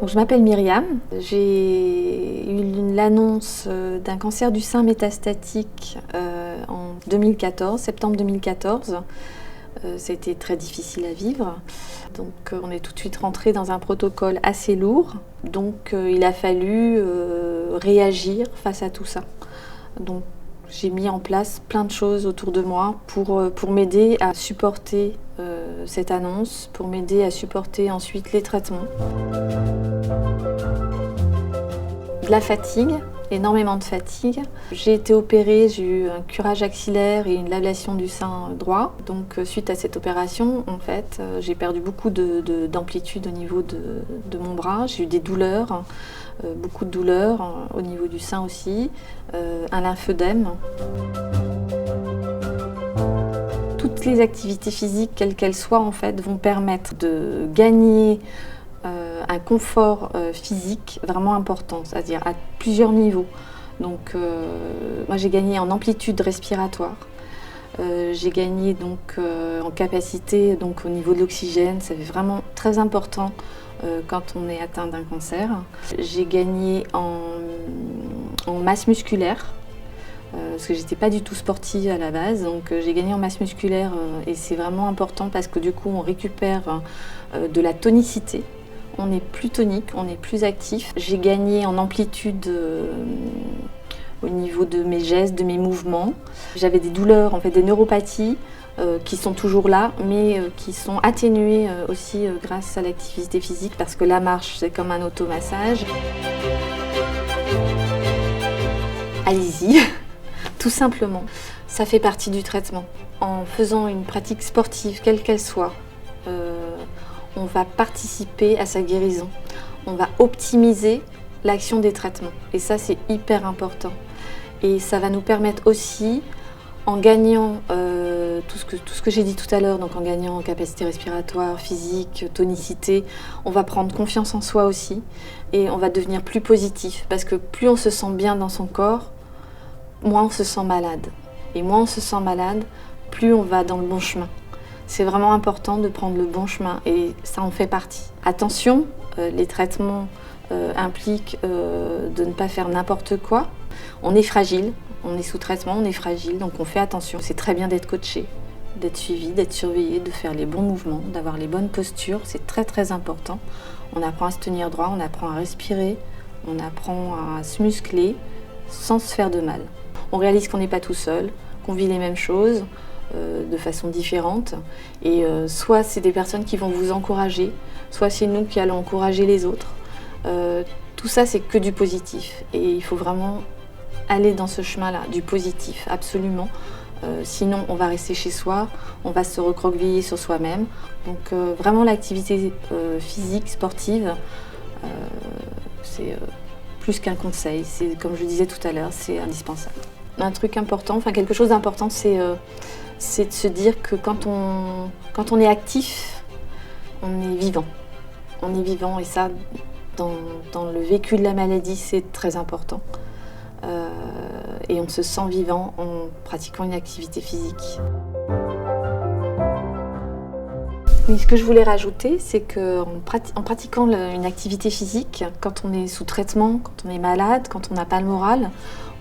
je m'appelle Myriam, j'ai eu l'annonce d'un cancer du sein métastatique en 2014, septembre 2014. C'était très difficile à vivre, donc on est tout de suite rentré dans un protocole assez lourd, donc il a fallu réagir face à tout ça. Donc j'ai mis en place plein de choses autour de moi pour m'aider à supporter cette annonce, pour m'aider à supporter ensuite les traitements. De la fatigue, énormément de fatigue. J'ai été opérée, j'ai eu un curage axillaire et une ablation du sein droit. Donc suite à cette opération, en fait, j'ai perdu beaucoup d'amplitude au niveau de mon bras. J'ai eu des douleurs, beaucoup de douleurs au niveau du sein aussi, un lymphœdème. Toutes les activités physiques, quelles qu'elles soient, en fait, vont permettre de gagner un confort physique vraiment important, c'est-à-dire à plusieurs niveaux. Donc, moi, j'ai gagné en amplitude respiratoire. J'ai gagné donc en capacité, donc au niveau de l'oxygène, c'est vraiment très important quand on est atteint d'un cancer. J'ai gagné en masse musculaire. Parce que j'étais pas du tout sportive à la base, donc j'ai gagné en masse musculaire et c'est vraiment important parce que du coup on récupère de la tonicité, on est plus tonique, on est plus actif. J'ai gagné en amplitude au niveau de mes gestes, de mes mouvements. J'avais des douleurs, en fait des neuropathies qui sont toujours là, mais qui sont atténuées aussi grâce à l'activité physique parce que la marche c'est comme un automassage. Allez-y. Tout simplement, ça fait partie du traitement. En faisant une pratique sportive, quelle qu'elle soit, on va participer à sa guérison. On va optimiser l'action des traitements. Et ça, c'est hyper important. Et ça va nous permettre aussi, en gagnant tout ce que j'ai dit tout à l'heure, donc en gagnant en capacité respiratoire, physique, tonicité, on va prendre confiance en soi aussi. Et on va devenir plus positif. Parce que plus on se sent bien dans son corps, moins on se sent malade. Et moins on se sent malade, plus on va dans le bon chemin. C'est vraiment important de prendre le bon chemin et ça en fait partie. Attention, les traitements impliquent de ne pas faire n'importe quoi. On est fragile, on est sous traitement, on est fragile, donc on fait attention. C'est très bien d'être coaché, d'être suivi, d'être surveillé, de faire les bons mouvements, d'avoir les bonnes postures. C'est très très important. On apprend à se tenir droit, on apprend à respirer, on apprend à se muscler sans se faire de mal. On réalise qu'on n'est pas tout seul, qu'on vit les mêmes choses de façon différente. Et soit c'est des personnes qui vont vous encourager, soit c'est nous qui allons encourager les autres. Tout ça, c'est que du positif. Et il faut vraiment aller dans ce chemin-là, du positif, absolument. Sinon, on va rester chez soi, on va se recroqueviller sur soi-même. Donc vraiment, l'activité physique, sportive, c'est plus qu'un conseil. C'est, comme je disais tout à l'heure, c'est indispensable. Un truc important, enfin quelque chose d'important, c'est de se dire que quand on est actif, on est vivant. On est vivant et ça, dans le vécu de la maladie, c'est très important. Et on se sent vivant en pratiquant une activité physique. Oui, ce que je voulais rajouter, c'est qu'en pratiquant une activité physique, quand on est sous traitement, quand on est malade, quand on n'a pas le moral,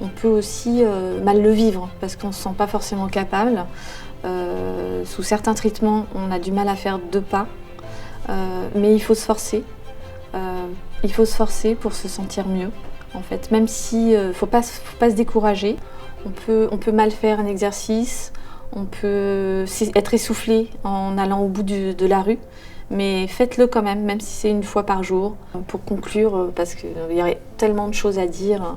on peut aussi mal le vivre parce qu'on ne se sent pas forcément capable. Sous certains traitements, on a du mal à faire 2 pas, mais il faut se forcer. Il faut se forcer pour se sentir mieux. En fait, même si faut pas se décourager, on peut mal faire un exercice. On peut être essoufflé en allant au bout de la rue, mais faites-le quand même si c'est 1 fois par jour. Pour conclure, parce qu'il y aurait tellement de choses à dire,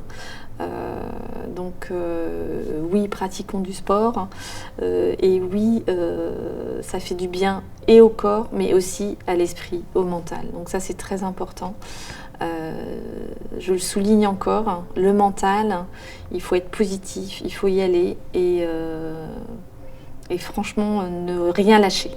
donc oui, pratiquons du sport, et oui, ça fait du bien et au corps, mais aussi à l'esprit, au mental. Donc ça, c'est très important. Je le souligne encore, le mental, il faut être positif, il faut y aller et franchement, ne rien lâcher.